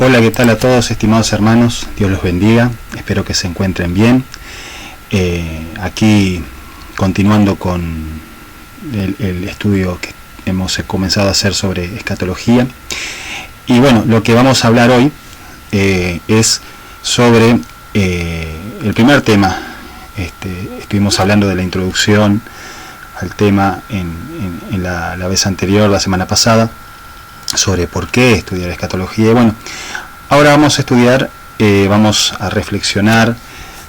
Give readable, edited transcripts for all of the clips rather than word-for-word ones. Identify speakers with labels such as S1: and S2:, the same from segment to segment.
S1: Hola, ¿qué tal a todos, estimados hermanos? Dios los bendiga, espero que se encuentren bien. Aquí continuando con el estudio que hemos comenzado a hacer sobre escatología. Y bueno, lo que vamos a hablar hoy es sobre el primer tema. Estuvimos hablando de la introducción al tema en la vez anterior, la semana pasada, sobre por qué estudiar escatología. Y bueno, ahora vamos a estudiar, vamos a reflexionar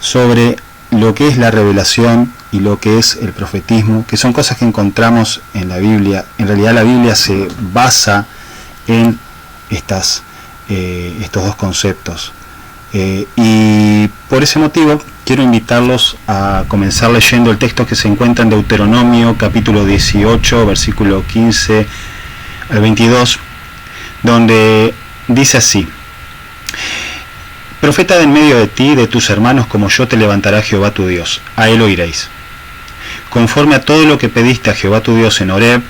S1: sobre lo que es la revelación y lo que es el profetismo, que son cosas que encontramos en la Biblia. En realidad la Biblia se basa en estos dos conceptos. Y por ese motivo quiero invitarlos a comenzar leyendo el texto que se encuentra en Deuteronomio capítulo 18, versículo 15 al 22, donde dice así: Profeta de en medio de ti y de tus hermanos como yo te levantará Jehová tu Dios, a él oiréis. Conforme a todo lo que pediste a Jehová tu Dios en Horeb,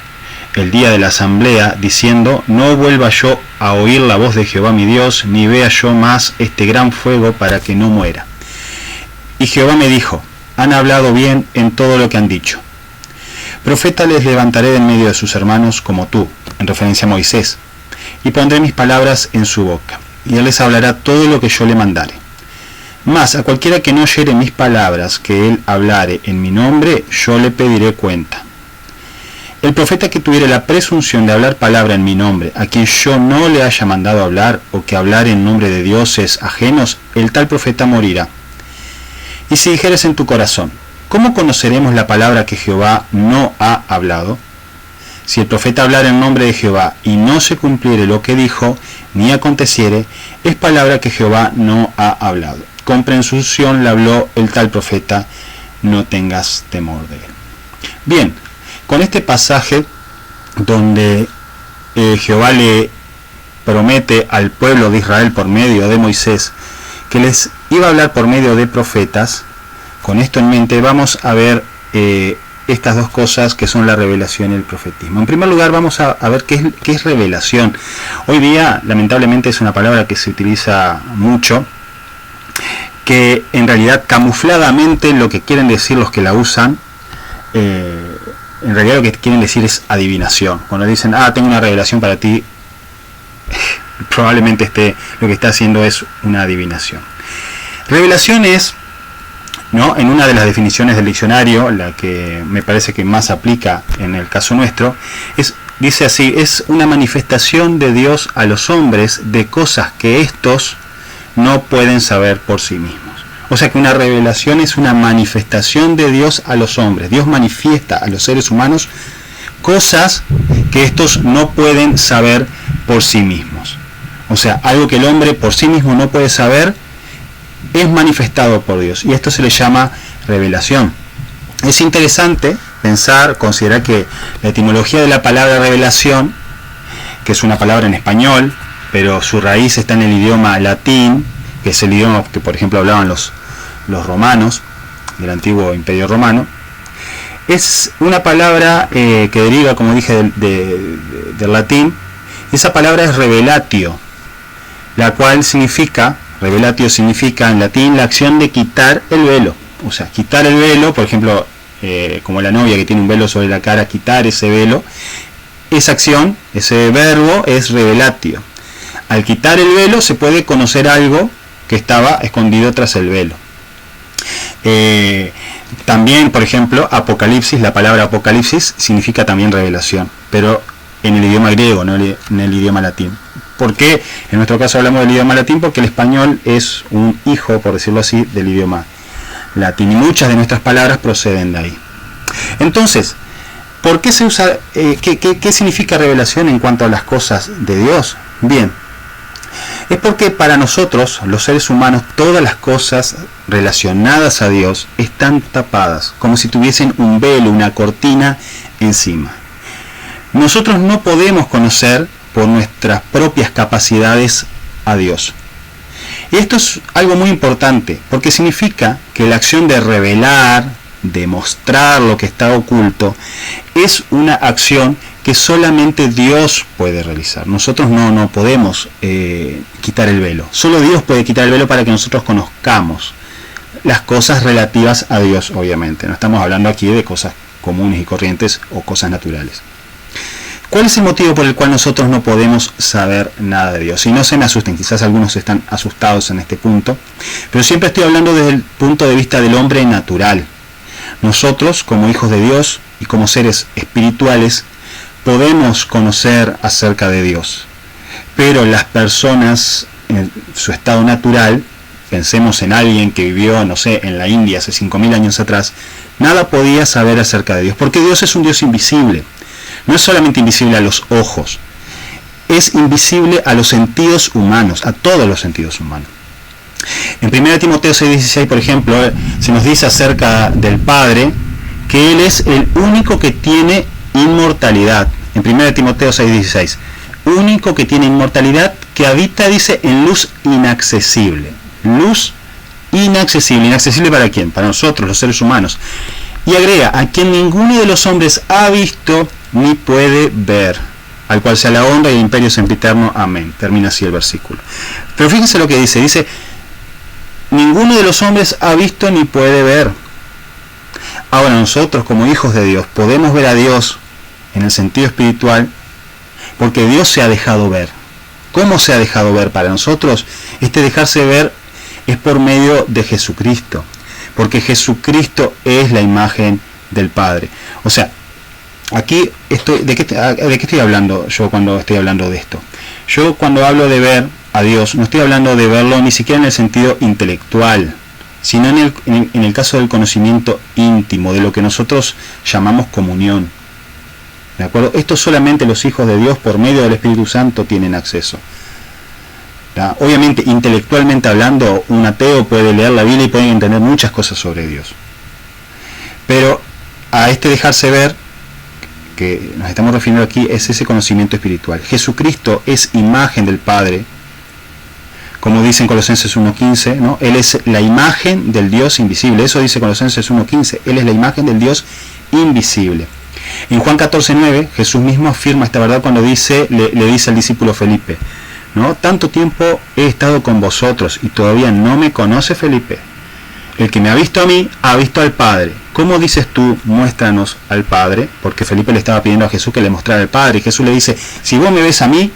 S1: el día de la asamblea, diciendo, no vuelva yo a oír la voz de Jehová mi Dios, ni vea yo más este gran fuego para que no muera. Y Jehová me dijo, han hablado bien en todo lo que han dicho. Profeta les levantaré de en medio de sus hermanos como tú, en referencia a Moisés, y pondré mis palabras en su boca, y él les hablará todo lo que yo le mandare. Mas a cualquiera que no oyere mis palabras que él hablare en mi nombre, yo le pediré cuenta. El profeta que tuviere la presunción de hablar palabra en mi nombre, a quien yo no le haya mandado hablar, o que hablare en nombre de dioses ajenos, el tal profeta morirá. Y si dijeres en tu corazón, ¿cómo conoceremos la palabra que Jehová no ha hablado? Si el profeta hablara en nombre de Jehová y no se cumpliere lo que dijo, ni aconteciere, es palabra que Jehová no ha hablado. Con presunción le habló el tal profeta, no tengas temor de él. Bien, con este pasaje donde Jehová le promete al pueblo de Israel por medio de Moisés que les iba a hablar por medio de profetas, con esto en mente vamos a ver estas dos cosas que son la revelación y el profetismo. En primer lugar vamos a ver qué es revelación. Hoy día lamentablemente es una palabra que se utiliza mucho, que en realidad camufladamente lo que quieren decir los que la usan, en realidad lo que quieren decir es adivinación. Cuando dicen, tengo una revelación para ti, probablemente lo que está haciendo es una adivinación. Revelación es, ¿no?, en una de las definiciones del diccionario, la que me parece que más aplica en el caso nuestro, dice así, es una manifestación de Dios a los hombres de cosas que éstos no pueden saber por sí mismos. O sea que una revelación es una manifestación de Dios a los hombres. Dios manifiesta a los seres humanos cosas que estos no pueden saber por sí mismos. O sea, algo que el hombre por sí mismo no puede saber es manifestado por Dios. Y esto se le llama revelación. Es interesante considerar que la etimología de la palabra revelación, que es una palabra en español, pero su raíz está en el idioma latín, que es el idioma que por ejemplo hablaban los romanos, del antiguo imperio romano, es una palabra que deriva, como dije, del latín. Esa palabra es revelatio, la cual revelatio significa en latín la acción de quitar el velo. O sea, quitar el velo, por ejemplo, como la novia que tiene un velo sobre la cara, quitar ese velo, esa acción, ese verbo es revelatio. Al quitar el velo se puede conocer algo que estaba escondido tras el velo. También, por ejemplo, apocalipsis, la palabra apocalipsis significa también revelación, pero en el idioma griego, no en el idioma latín. ¿Por qué en nuestro caso hablamos del idioma latín? Porque el español es un hijo, por decirlo así, del idioma latín, y muchas de nuestras palabras proceden de ahí. Entonces, ¿por qué se usa? ¿Qué significa revelación en cuanto a las cosas de Dios? Bien, es porque para nosotros, los seres humanos, todas las cosas relacionadas a Dios están tapadas, como si tuviesen un velo, una cortina encima. Nosotros no podemos conocer por nuestras propias capacidades a Dios. Y esto es algo muy importante, porque significa que la acción de revelar, de mostrar lo que está oculto, es una acción que solamente Dios puede realizar. Nosotros no podemos quitar el velo. Solo Dios puede quitar el velo para que nosotros conozcamos las cosas relativas a Dios, obviamente. No estamos hablando aquí de cosas comunes y corrientes o cosas naturales. ¿Cuál es el motivo por el cual nosotros no podemos saber nada de Dios? Y no se me asusten, quizás algunos están asustados en este punto, pero siempre estoy hablando desde el punto de vista del hombre natural. Nosotros, como hijos de Dios y como seres espirituales, podemos conocer acerca de Dios, pero las personas en su estado natural, pensemos en alguien que vivió, no sé, en la India hace 5000 años atrás, nada podía saber acerca de Dios, porque Dios es un Dios invisible. No es solamente invisible a los ojos, es invisible a los sentidos humanos, a todos los sentidos humanos. En 1 Timoteo 6:16, por ejemplo, se nos dice acerca del Padre que Él es el único que tiene inmortalidad. En 1 Timoteo 6:16, único que tiene inmortalidad, que habita, dice, en luz inaccesible. Luz inaccesible. ¿Inaccesible para quién? Para nosotros, los seres humanos. Y agrega, a quien ninguno de los hombres ha visto ni puede ver, al cual sea la honra y el imperio sempiterno. Amén. Termina así el versículo. Pero fíjense lo que dice, ninguno de los hombres ha visto ni puede ver. Ahora nosotros como hijos de Dios podemos ver a Dios en el sentido espiritual, porque Dios se ha dejado ver. ¿Cómo se ha dejado ver para nosotros? Este dejarse ver es por medio de Jesucristo, porque Jesucristo es la imagen del Padre. O sea, aquí ¿de qué estoy hablando yo cuando estoy hablando de esto? Yo cuando hablo de ver a Dios, no estoy hablando de verlo ni siquiera en el sentido intelectual, sino en el caso del conocimiento íntimo, de lo que nosotros llamamos comunión. ¿De acuerdo? Esto solamente los hijos de Dios por medio del Espíritu Santo tienen acceso. ¿Ya? Obviamente, intelectualmente hablando, un ateo puede leer la Biblia y puede entender muchas cosas sobre Dios. Pero a este dejarse ver, que nos estamos refiriendo aquí, es ese conocimiento espiritual. Jesucristo es imagen del Padre, como dice en Colosenses 1:15, ¿no? Él es la imagen del Dios invisible. Eso dice Colosenses 1:15. Él es la imagen del Dios invisible. En Juan 14:9, Jesús mismo afirma esta verdad cuando le dice al discípulo Felipe, ¿no? Tanto tiempo he estado con vosotros y todavía no me conoce Felipe. El que me ha visto a mí, ha visto al Padre. ¿Cómo dices tú, muéstranos al Padre? Porque Felipe le estaba pidiendo a Jesús que le mostrara al Padre. Y Jesús le dice, si vos me ves a mí,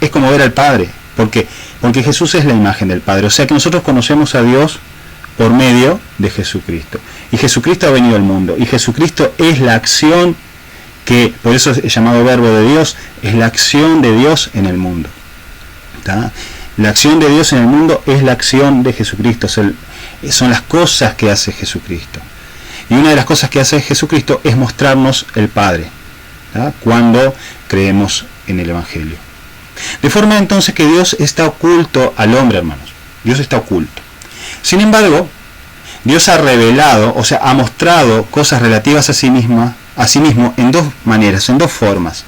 S1: es como ver al Padre. ¿Por qué? Porque Jesús es la imagen del Padre. O sea que nosotros conocemos a Dios por medio de Jesucristo. Y Jesucristo ha venido al mundo. Y Jesucristo es la acción que, por eso es llamado verbo de Dios, es la acción de Dios en el mundo. ¿Tá? La acción de Dios en el mundo es la acción de Jesucristo. Son las cosas que hace Jesucristo. Y una de las cosas que hace Jesucristo es mostrarnos el Padre, ¿tá? Cuando creemos en el Evangelio. De forma entonces que Dios está oculto al hombre, hermanos. Dios está oculto. Sin embargo, Dios ha revelado, o sea, ha mostrado cosas relativas a sí mismo en dos maneras, en dos formas.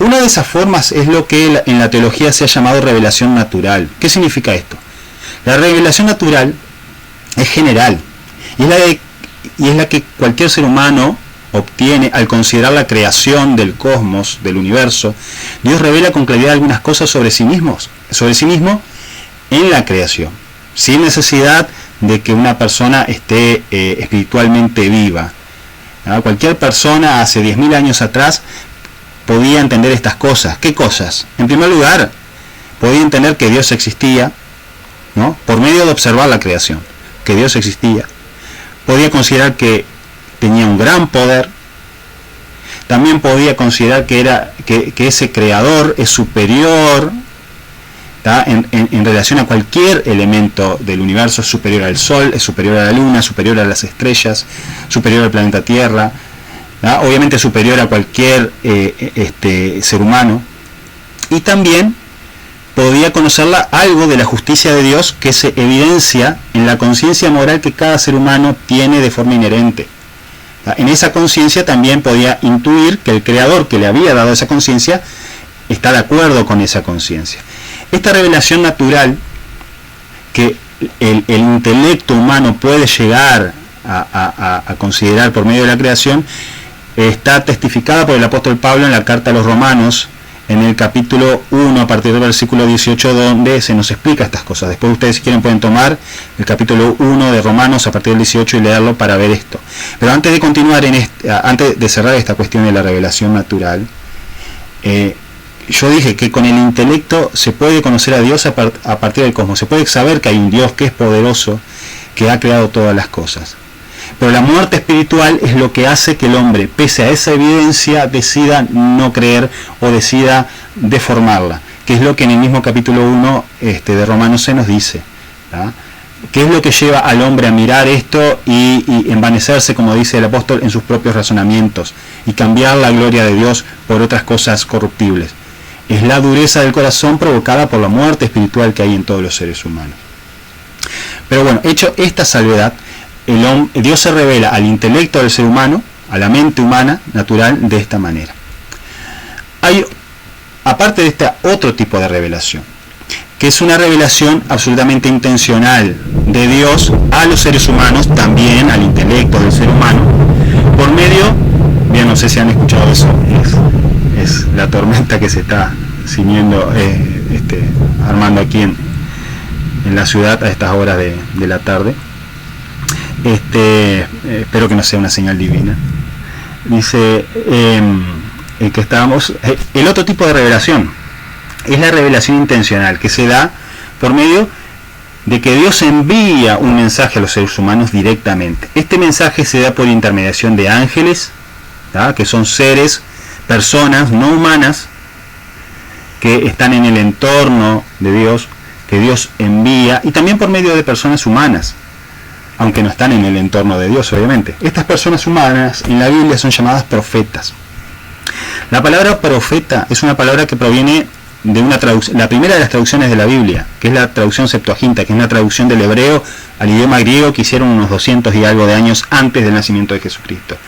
S1: Una de esas formas es lo que en la teología se ha llamado revelación natural. ¿Qué significa esto? La revelación natural es general y es la que cualquier ser humano obtiene al considerar la creación del cosmos, del universo. Dios revela con claridad algunas cosas sobre sí mismo en la creación, sin necesidad de que una persona esté espiritualmente viva. ¿No? Cualquier persona hace 10.000 años atrás podía entender estas cosas. ¿Qué cosas? En primer lugar, podía entender que Dios existía, ¿no? Por medio de observar la creación, que Dios existía. Podía considerar que tenía un gran poder. También podía considerar que ese creador es superior, en relación a cualquier elemento del universo, es superior al Sol, es superior a la Luna, superior a las estrellas, superior al planeta Tierra, obviamente superior a cualquier ser humano. Y también podía conocerla algo de la justicia de Dios que se evidencia en la conciencia moral que cada ser humano tiene de forma inherente. En esa conciencia también podía intuir que el Creador que le había dado esa conciencia está de acuerdo con esa conciencia. Esta revelación natural que el intelecto humano puede llegar a considerar por medio de la creación está testificada por el apóstol Pablo en la carta a los Romanos, en el capítulo 1, a partir del versículo 18, donde se nos explica estas cosas. Después ustedes, si quieren, pueden tomar el capítulo 1 de Romanos a partir del 18 y leerlo para ver esto. Pero antes de continuar, antes de cerrar esta cuestión de la revelación natural, yo dije que con el intelecto se puede conocer a Dios a partir del cosmos. Se puede saber que hay un Dios que es poderoso, que ha creado todas las cosas. Pero la muerte espiritual es lo que hace que el hombre, pese a esa evidencia, decida no creer o decida deformarla, que es lo que en el mismo capítulo 1 de Romanos se nos dice, ¿verdad? ¿Qué es lo que lleva al hombre a mirar esto y envanecerse, como dice el apóstol, en sus propios razonamientos y cambiar la gloria de Dios por otras cosas corruptibles? Es la dureza del corazón provocada por la muerte espiritual que hay en todos los seres humanos. Pero bueno, hecho esta salvedad, Dios se revela al intelecto del ser humano, a la mente humana natural, de esta manera. Hay, aparte de este otro tipo de revelación, que es una revelación absolutamente intencional de Dios a los seres humanos, también al intelecto del ser humano, por medio, bien, no sé si han escuchado eso, es la tormenta que se está ciñendo, armando aquí en la ciudad a estas horas de la tarde. Espero que no sea una señal divina. Dice que estábamos, el otro tipo de revelación es la revelación intencional, que se da por medio de que Dios envía un mensaje a los seres humanos directamente. Este mensaje se da por intermediación de ángeles, ¿tá? Que son seres, personas no humanas, que están en el entorno de Dios, que Dios envía, y también por medio de personas humanas, aunque no están en el entorno de Dios, obviamente. Estas personas humanas en la Biblia son llamadas profetas. La palabra profeta es una palabra que proviene de una traducción, la primera de las traducciones de la Biblia, que es la traducción Septuaginta, que es una traducción del hebreo al idioma griego que hicieron unos 200 y algo de años antes del nacimiento de Jesucristo.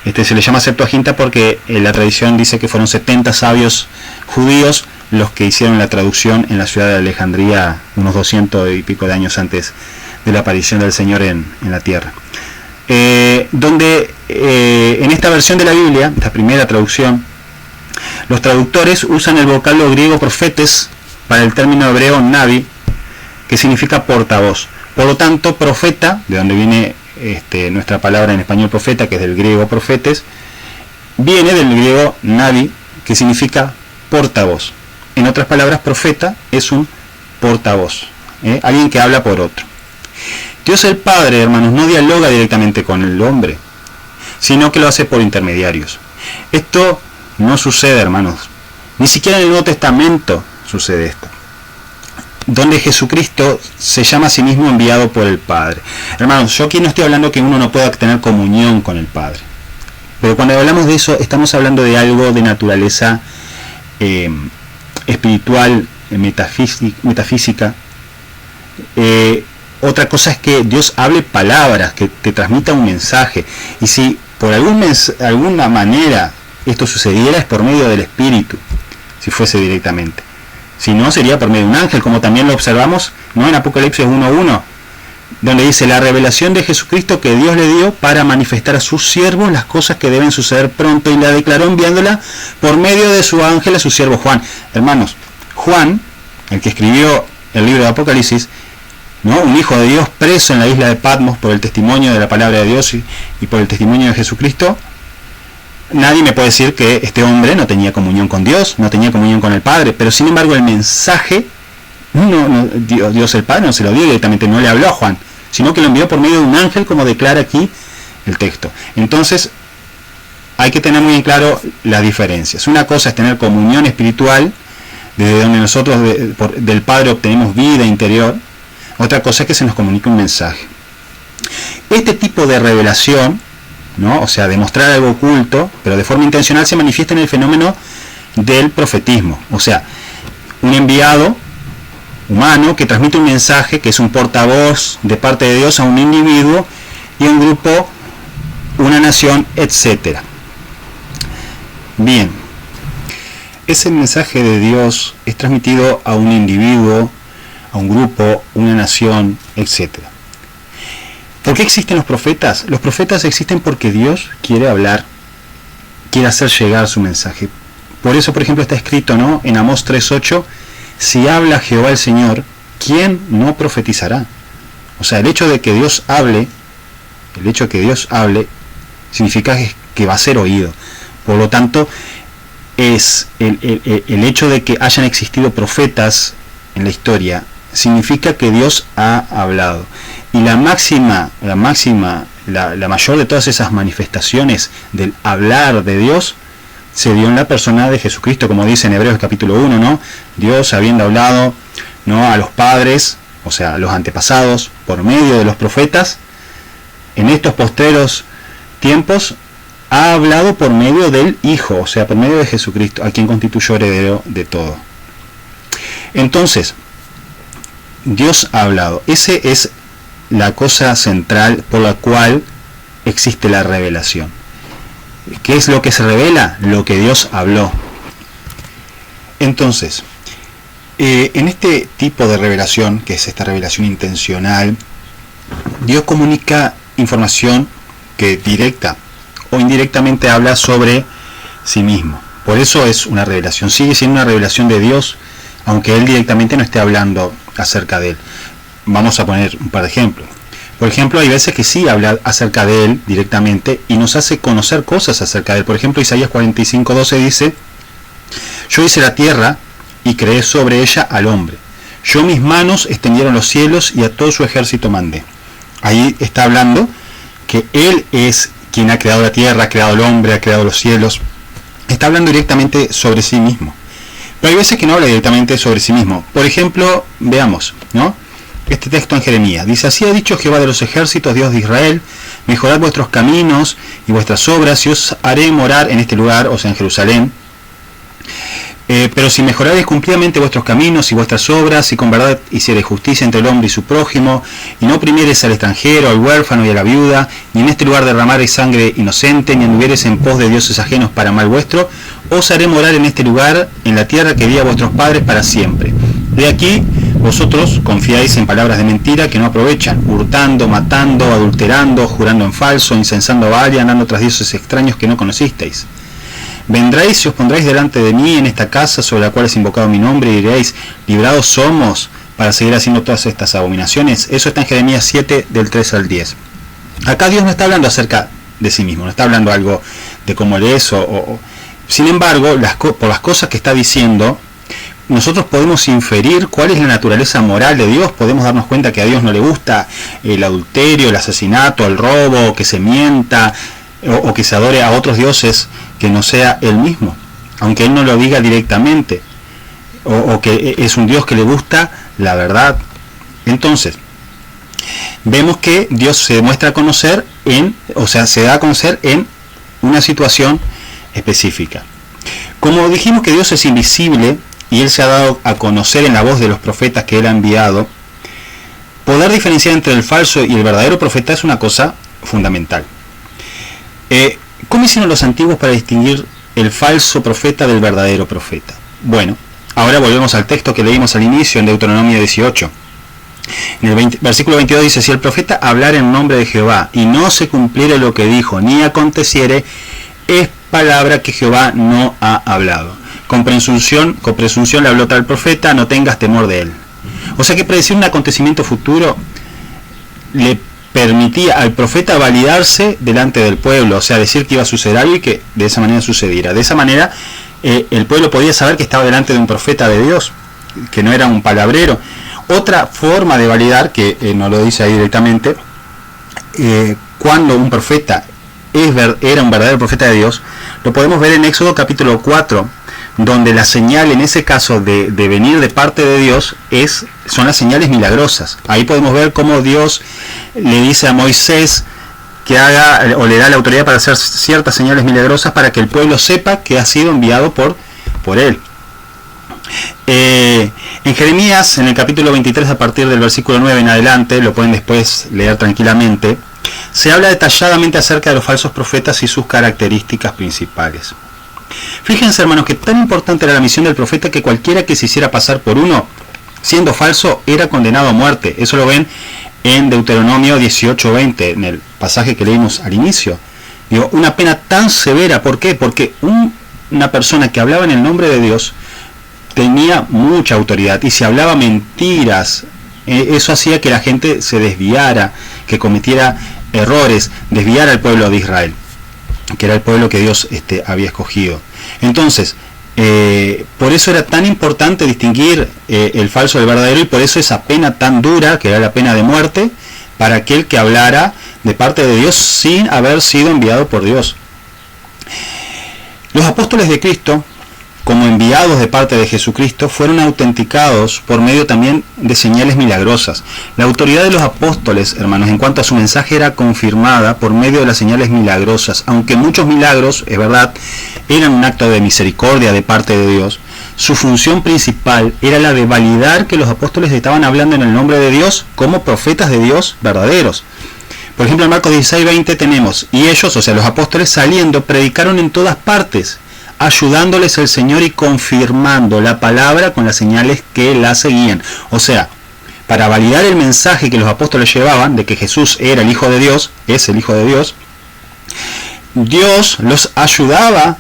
S1: Se le llama Septuaginta porque la tradición dice que fueron 70 sabios judíos los que hicieron la traducción en la ciudad de Alejandría unos 200 y pico de años antes de la aparición del Señor en la tierra. Donde en esta versión de la Biblia, esta primera traducción, los traductores usan el vocablo griego profetes para el término hebreo navi, que significa portavoz. Por lo tanto, profeta, de donde viene nuestra palabra en español profeta, que es del griego profetes, viene del griego navi, que significa portavoz. En otras palabras, profeta es un portavoz, alguien que habla por otro. Dios el Padre, hermanos, no dialoga directamente con el hombre, sino que lo hace por intermediarios. Esto no sucede, hermanos. Ni siquiera en el Nuevo Testamento sucede esto, donde Jesucristo se llama a sí mismo enviado por el Padre. Hermanos, yo aquí no estoy hablando que uno no pueda tener comunión con el Padre, pero cuando hablamos de eso estamos hablando de algo de naturaleza espiritual, metafísica. Otra cosa es que Dios hable palabras, que te transmita un mensaje, y si por alguna manera esto sucediera es por medio del Espíritu, si fuese directamente. Si no, sería por medio de un ángel, como también lo observamos, ¿no?, en Apocalipsis 1:1, donde dice la revelación de Jesucristo que Dios le dio para manifestar a sus siervos las cosas que deben suceder pronto, y la declaró enviándola por medio de su ángel a su siervo Juan. Hermanos, Juan, el que escribió el libro de Apocalipsis, ¿no?, un hijo de Dios preso en la isla de Patmos por el testimonio de la palabra de Dios y por el testimonio de Jesucristo. Nadie me puede decir que este hombre no tenía comunión con Dios, no tenía comunión con el Padre, pero sin embargo el mensaje, Dios el Padre no se lo dio directamente, no le habló a Juan, sino que lo envió por medio de un ángel, como declara aquí el texto. Entonces hay que tener muy en claro las diferencias. Una cosa es tener comunión espiritual, desde donde nosotros del Padre obtenemos vida interior. Otra cosa es que se nos comunique un mensaje. Este tipo de revelación, ¿no?, o sea, demostrar algo oculto, pero de forma intencional, se manifiesta en el fenómeno del profetismo. O sea, un enviado humano que transmite un mensaje, que es un portavoz de parte de Dios a un individuo y un grupo, una nación, etc. Bien, ese mensaje de Dios es transmitido a un individuo, a un grupo, una nación, etc. ¿Por qué existen los profetas? Los profetas existen porque Dios quiere hablar quiere hacer llegar su mensaje. Por eso, por ejemplo, está escrito, ¿no?, en Amós 3:8, si habla Jehová el Señor, ¿quién no profetizará? O sea, el hecho de que Dios hable, significa que va a ser oído. Por lo tanto, es el hecho de que hayan existido profetas en la historia, significa que Dios ha hablado. Y la mayor de todas esas manifestaciones del hablar de Dios se dio en la persona de Jesucristo, como dice en Hebreos capítulo 1, ¿no? Dios, habiendo hablado, ¿no?, a los padres, o sea, a los antepasados, por medio de los profetas, en estos postreros tiempos ha hablado por medio del Hijo, o sea, por medio de Jesucristo, a quien constituyó heredero de todo. Entonces, Dios ha hablado. Esa es la cosa central por la cual existe la revelación. ¿Qué es lo que se revela? Lo que Dios habló. Entonces, en este tipo de revelación, que es esta revelación intencional, Dios comunica información que directa o indirectamente habla sobre sí mismo. Por eso es una revelación. Sigue siendo una revelación de Dios, aunque Él directamente no esté hablando acerca de Él. Vamos a poner un par de ejemplos. Por ejemplo, hay veces que sí habla acerca de Él directamente y nos hace conocer cosas acerca de Él. Por ejemplo, Isaías 45:12 dice: yo hice la tierra y creé sobre ella al hombre. Yo mis manos extendieron los cielos y a todo su ejército mandé. Ahí está hablando que Él es quien ha creado la tierra, ha creado el hombre, ha creado los cielos. Está hablando directamente sobre sí mismo. Pero hay veces que no habla directamente sobre sí mismo. Por ejemplo, veamos, ¿no?, este texto en Jeremías. Dice: así ha dicho Jehová de los ejércitos, Dios de Israel, mejorad vuestros caminos y vuestras obras, y os haré morar en este lugar, o sea, en Jerusalén. Pero si mejoraréis cumplidamente vuestros caminos y vuestras obras, y con verdad hiciereis justicia entre el hombre y su prójimo, y no oprimiereis al extranjero, al huérfano y a la viuda, ni en este lugar derramareis sangre inocente, ni anduviereis en pos de dioses ajenos para mal vuestro, os haré morar en este lugar, en la tierra que di a vuestros padres para siempre. De aquí vosotros confiáis en palabras de mentira que no aprovechan, hurtando, matando, adulterando, jurando en falso, incensando a Baal y andando tras dioses extraños que no conocisteis. Vendréis y os pondréis delante de mí en esta casa sobre la cual es invocado mi nombre, y diréis: librados somos para seguir haciendo todas estas abominaciones. Eso está en Jeremías 7, del 3 al 10. Acá Dios no está hablando acerca de sí mismo, no está hablando algo de cómo Él es. Sin embargo, por las cosas que está diciendo, nosotros podemos inferir cuál es la naturaleza moral de Dios. Podemos darnos cuenta que a Dios no le gusta el adulterio, el asesinato, el robo, que se mienta, o que se adore a otros dioses que no sea Él mismo, aunque Él no lo diga directamente, o que es un Dios que le gusta la verdad. Entonces, vemos que Dios se muestra a conocer se da a conocer en una situación específica. Como dijimos que Dios es invisible y Él se ha dado a conocer en la voz de los profetas que Él ha enviado, poder diferenciar entre el falso y el verdadero profeta es una cosa fundamental. ¿Cómo hicieron los antiguos para distinguir el falso profeta del verdadero profeta? Bueno, ahora volvemos al texto que leímos al inicio en Deuteronomio 18. En el versículo 22 dice: si el profeta hablara en nombre de Jehová y no se cumpliere lo que dijo, ni aconteciere, es palabra que Jehová no ha hablado. Con presunción le habló tal profeta, no tengas temor de él. O sea que predecir un acontecimiento futuro le permitía al profeta validarse delante del pueblo, o sea, decir que iba a suceder algo y que de esa manera sucediera. De esa manera el pueblo podía saber que estaba delante de un profeta de Dios, que no era un palabrero. Otra forma de validar, que no lo dice ahí directamente, cuando un profeta era un verdadero profeta de Dios, lo podemos ver en Éxodo capítulo 4, donde la señal en ese caso de venir de parte de Dios son las señales milagrosas. Ahí podemos ver cómo Dios le dice a Moisés que haga, o le da la autoridad para hacer ciertas señales milagrosas para que el pueblo sepa que ha sido enviado por él. En Jeremías, en el capítulo 23, a partir del versículo 9 en adelante, lo pueden después leer tranquilamente, se habla detalladamente acerca de los falsos profetas y sus características principales. Fíjense, hermanos, que tan importante era la misión del profeta que cualquiera que se hiciera pasar por uno, siendo falso, era condenado a muerte. Eso lo ven en Deuteronomio 18:20, en el pasaje que leímos al inicio. Digo, una pena tan severa, ¿por qué? Porque una persona que hablaba en el nombre de Dios tenía mucha autoridad, y si hablaba mentiras, eso hacía que la gente se desviara, que cometiera errores, desviara al pueblo de Israel, que era el pueblo que Dios había escogido. Entonces, por eso era tan importante distinguir el falso del verdadero, y por eso esa pena tan dura, que era la pena de muerte, para aquel que hablara de parte de Dios sin haber sido enviado por Dios. Los apóstoles de Cristo, como enviados de parte de Jesucristo, fueron autenticados por medio también de señales milagrosas. La autoridad de los apóstoles, hermanos, en cuanto a su mensaje, era confirmada por medio de las señales milagrosas. Aunque muchos milagros, es verdad, eran un acto de misericordia de parte de Dios, su función principal era la de validar que los apóstoles estaban hablando en el nombre de Dios como profetas de Dios verdaderos. Por ejemplo, en Marcos 16:20 tenemos: y ellos, o sea, los apóstoles, saliendo, predicaron en todas partes, ayudándoles el Señor y confirmando la palabra con las señales que la seguían. O sea, para validar el mensaje que los apóstoles llevaban de que Jesús era el Hijo de Dios, es el Hijo de Dios, Dios los ayudaba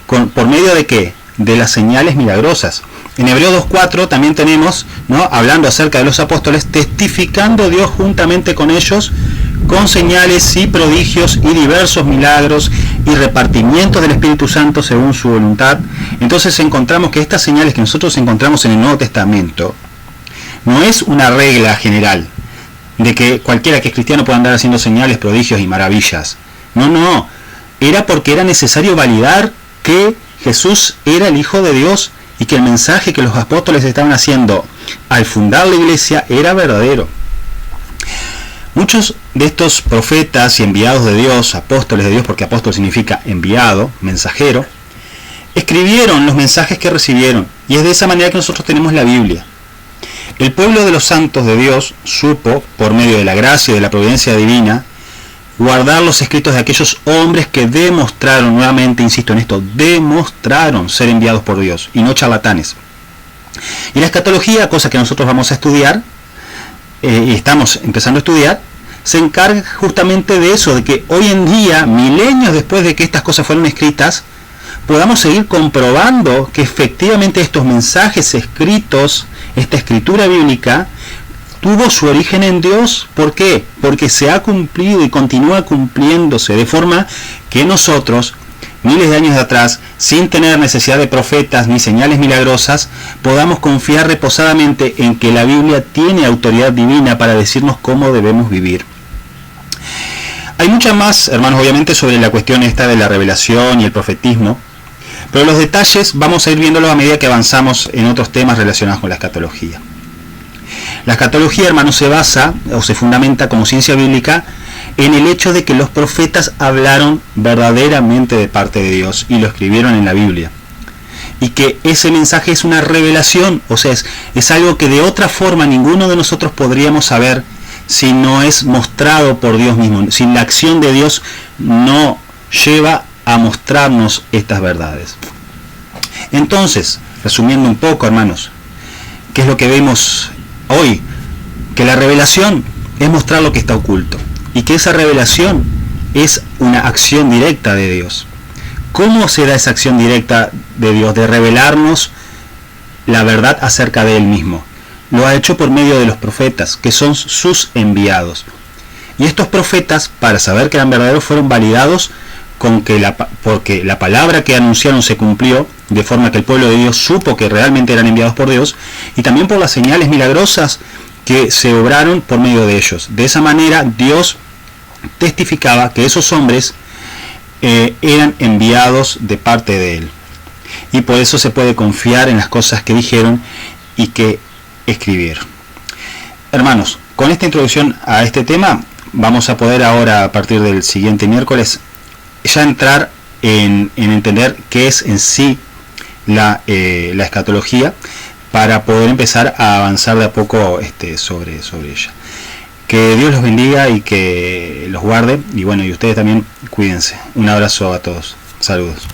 S1: por medio de ¿qué? De las señales milagrosas. En Hebreos 2:4 también tenemos, ¿no?, hablando acerca de los apóstoles, testificando Dios juntamente con ellos con señales y prodigios y diversos milagros y repartimientos del Espíritu Santo según su voluntad. Entonces encontramos que estas señales que nosotros encontramos en el Nuevo Testamento no es una regla general de que cualquiera que es cristiano pueda andar haciendo señales, prodigios y maravillas. No, era porque era necesario validar que Jesús era el Hijo de Dios y que el mensaje que los apóstoles estaban haciendo al fundar la iglesia era verdadero. Muchos de estos profetas y enviados de Dios, apóstoles de Dios, porque apóstol significa enviado, mensajero, escribieron los mensajes que recibieron, y es de esa manera que nosotros tenemos la Biblia. El pueblo de los santos de Dios supo, por medio de la gracia y de la providencia divina, guardar los escritos de aquellos hombres que demostraron, nuevamente insisto en esto, demostraron ser enviados por Dios, y no charlatanes. Y la escatología, cosa que nosotros vamos a estudiar, y estamos empezando a estudiar, se encarga justamente de eso, de que hoy en día, milenios después de que estas cosas fueron escritas, podamos seguir comprobando que efectivamente estos mensajes escritos, esta escritura bíblica, tuvo su origen en Dios. ¿Por qué? Porque se ha cumplido y continúa cumpliéndose, de forma que nosotros, miles de años de atrás, sin tener necesidad de profetas ni señales milagrosas, podamos confiar reposadamente en que la Biblia tiene autoridad divina para decirnos cómo debemos vivir. Hay mucha más, hermanos, obviamente, sobre la cuestión esta de la revelación y el profetismo, pero los detalles vamos a ir viéndolos a medida que avanzamos en otros temas relacionados con la escatología. La escatología, hermanos, se basa o se fundamenta como ciencia bíblica en el hecho de que los profetas hablaron verdaderamente de parte de Dios y lo escribieron en la Biblia. Y que ese mensaje es una revelación, o sea, es algo que de otra forma ninguno de nosotros podríamos saber si no es mostrado por Dios mismo, si la acción de Dios no lleva a mostrarnos estas verdades. Entonces, resumiendo un poco, hermanos, ¿qué es lo que vemos hoy? Que la revelación es mostrar lo que está oculto, y que esa revelación es una acción directa de Dios. ¿Cómo se da esa acción directa de Dios de revelarnos la verdad acerca de Él mismo? Lo ha hecho por medio de los profetas, que son sus enviados. Y estos profetas, para saber que eran verdaderos, fueron validados porque la palabra que anunciaron se cumplió, de forma que el pueblo de Dios supo que realmente eran enviados por Dios, y también por las señales milagrosas que se obraron por medio de ellos. De esa manera Dios testificaba que esos hombres eran enviados de parte de Él, y por eso se puede confiar en las cosas que dijeron y que escribieron. Hermanos, con esta introducción a este tema, vamos a poder ahora, a partir del siguiente miércoles, ya entrar en entender qué es en sí la escatología, para poder empezar a avanzar de a poco sobre ella. Que Dios los bendiga y que los guarde, y bueno, y ustedes también cuídense. Un abrazo a todos. Saludos.